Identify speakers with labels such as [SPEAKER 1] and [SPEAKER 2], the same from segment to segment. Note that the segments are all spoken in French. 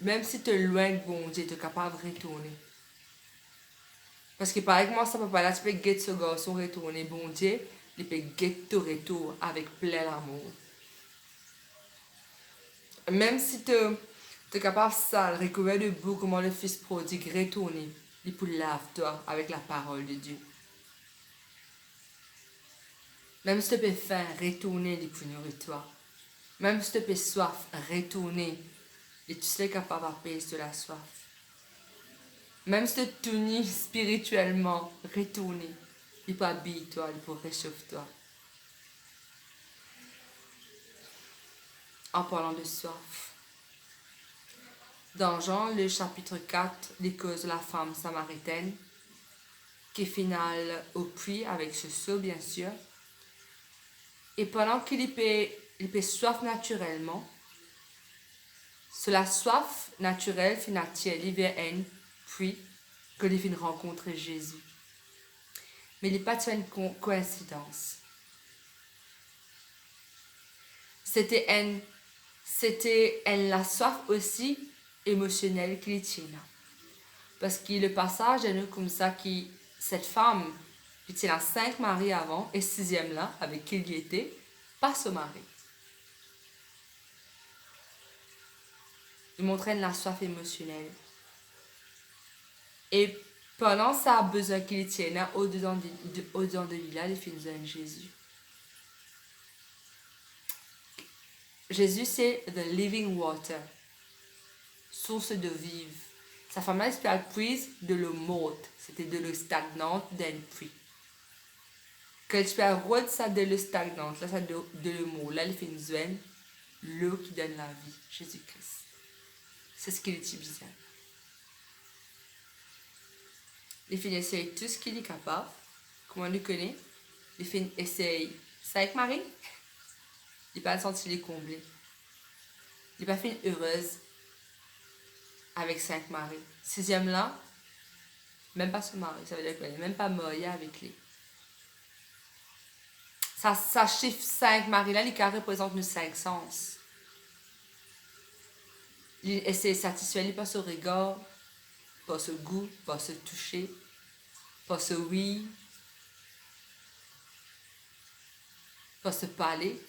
[SPEAKER 1] même si tu es loin de bon Dieu, tu es capable de retourner. Parce que par exemple, ça papa là, tu peux guetter ce garçon retourner bon Dieu, il peut guetter ton retour avec plein d'amour. Même si tu es capable de recouvrir de boue comment le fils prodigue retourner, il peut laver toi avec la parole de Dieu. Même si tu peux faim, retourner, il peut nourrir toi. Même si tu peux soif, retourner, et tu serais capable de payer de la soif. Même si tu es spirituellement, retourner, il peut habiller toi, il peut réchauffer toi. En parlant de soif. Dans Jean, le chapitre 4, les causes de la femme samaritaine, qui finale au puits avec ce seau, bien sûr. Et pendant qu'il peut soif naturellement, c'est la soif naturelle finalement il vient un puits que il vient rencontrer Jésus. Mais il n'est pas une coïncidence. C'était la soif aussi émotionnelle qu'il tient. Parce que le passage est comme ça qui cette femme qui tient 5 maris avant et 6e là avec qui il était, pas son mari. Il montrait la soif émotionnelle. Et pendant ça besoin qu'il tient au-dedans de lui là, il fait besoin Jésus. Jésus c'est the living water, source de vive. Sa femme là elle prise de l'eau morte, c'était de l'eau stagnante d'un puits. Quand tu peux ça de l'eau stagnante, là ça de l'eau morte, là il fait besoin l'eau qui donne la vie, Jésus-Christ. C'est ce qu'il utilise. Il fait essayer tout ce qu'il est capable. Comment on le connaît? Il fait essayer 5 maris. Il n'a pas senti les combler. Il n'a pas fait une heureuse avec 5 maris. 6e là, même pas son mari. Ça veut dire qu'il n'est même pas marié avec lui. Ça chiffre 5 maris là, il représente nos 5 sens. Il essaie de satisfaire par ce regard, par ce goût, par ce toucher, par ce oui, par ce parler,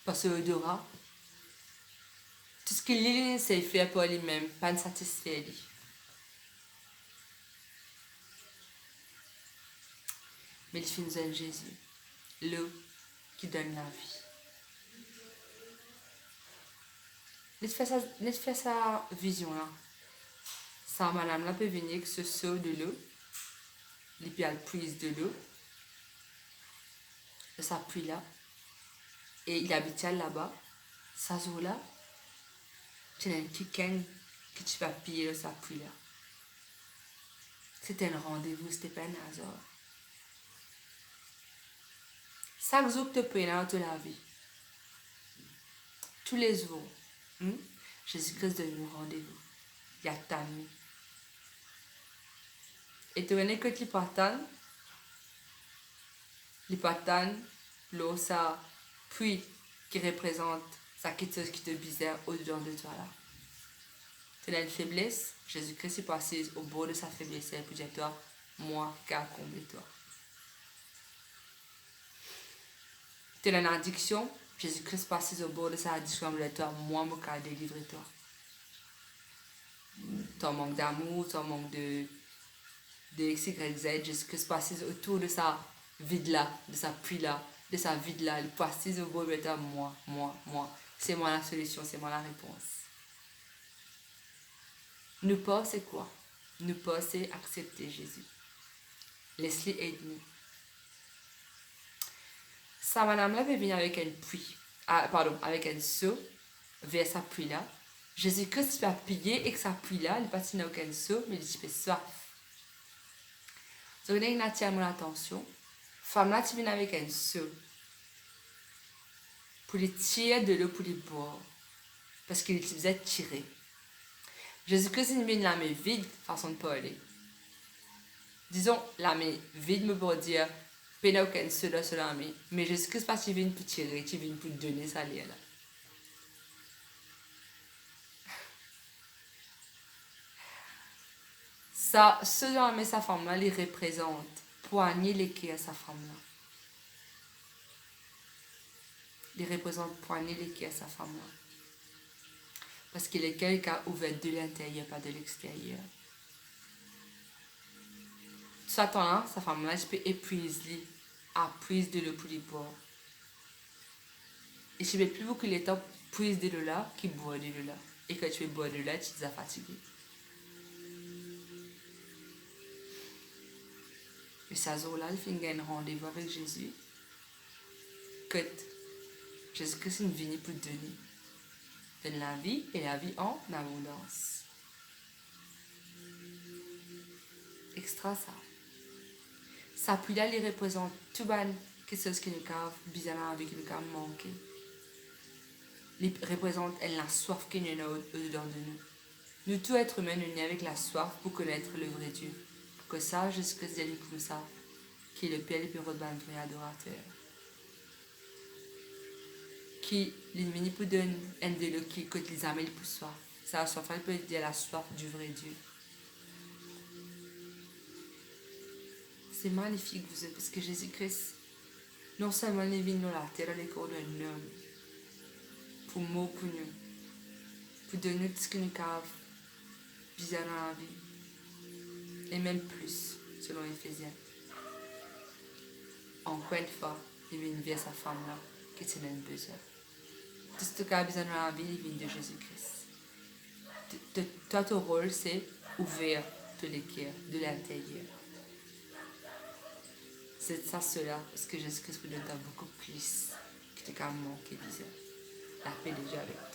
[SPEAKER 1] par ce odorat. Tout ce qu'il essaie de faire pour lui-même, pas de satisfaire lui. Mais il finit en Jésus, l'eau qui donne la vie. Laisse faire sa vision là. Ça, madame là peut venir avec ce seau de l'eau, il peut aller prise de l'eau, de sa pluie là, et il habite là-bas, ça joue là, tu as un quelqu'un que tu vas piller de sa pluie là. C'était un rendez-vous, c'était pas un hasard. Chaque jour que tu peux dans la vie, tous les jours, Jésus-Christ donne un rendez-vous. Il y a ta nuit. Et tu venais que tu partages, l'eau, ça, puis qui représente sa chose qui te bizarre au-dedans de toi là. Tu as une faiblesse, Jésus-Christ est passé au bord de sa faiblesse et pour dire toi, moi, qui a comblé toi. Tu as une addiction, Jésus-Christ passe au bord de sa addiction pour dire toi, moi, je vais délivrer toi. Ton manque d'amour, ton manque de X, Y, Z, Jésus-Christ passe autour de sa vide-là, de sa pluie-là, de sa vide-là, il passe au bord de toi, moi. C'est moi la solution, c'est moi la réponse. Nous pas, c'est quoi? Nous pas, c'est accepter Jésus. Laisse-le aider. Sa madame-là peut venir avec un puits, avec un seau, vers sa pluie-là. Jésus-Christ va piller et que sa pluie-là, il ne passe pas aucun seau, mais il fait soif. Donc, il attire mon attention. Femme-là, tu viens avec un seau. Pour les tirer de l'eau, pour les boire. Parce qu'il utilisait tirer. Jésus-Christ, il vient la main vide, façon de parler. Disons, la main vide, me pour dire, il n'y a aucun seau dans la main. Mais Jésus-Christ, parce qu'il vient pour tirer, il vient pour donner ça là. Ça, ce homme et sa femme-là, les représentent. Poigner les quais à sa femme-là. Il représente poigner les quais à sa femme-là. Parce qu'il est quelqu'un ouvert de l'intérieur, pas de l'extérieur. Ce temps-là, sa femme-là, je peux épuiser, prise de l'eau pour les boire. Et je ne sais plus beaucoup le temps prise de l'eau là, qui boit de l'eau là. Et quand tu veux boire de l'eau là, tu es fatigué. Et ce jour-là, il fait un rendez-vous avec Jésus. Que Jésus-Christ est venu pour donner. Donne la vie et la vie en abondance. Extra ça. Ça puis là, il représente tout ban quelque chose qui nous a bizarrement avec nous a manqué. Il représente la soif qui nous a au-dedans de nous. Nous, tous êtres humains, nous nés avec la soif pour connaître le vrai Dieu. Pour que ça, Jésus-Christ dit comme ça, qui est le Père le plus vrai adorateur. Qui l'ennemi peut donner un de l'eau qui côté les amène pour soi. Ça la soif, elle peut dire la soif du vrai Dieu. C'est magnifique, vous êtes, parce que Jésus-Christ, non seulement il est venu dans la terre, il est corps d'un homme, pour mourir pour nous, pour donner tout ce que nous avons besoin dans la vie, et même plus, selon Éphésiens. Encore une fois, il vient vers sa femme-là, qui c'est un besoin. Tout ce que tu as besoin dans la vie, il vient de Jésus-Christ. Toi, ton rôle, c'est ouvrir tous les cœurs de l'intérieur. C'est ça, cela, parce que Jésus-Christ vous donne beaucoup plus que tu as manqué déjà. La paix déjà avec toi.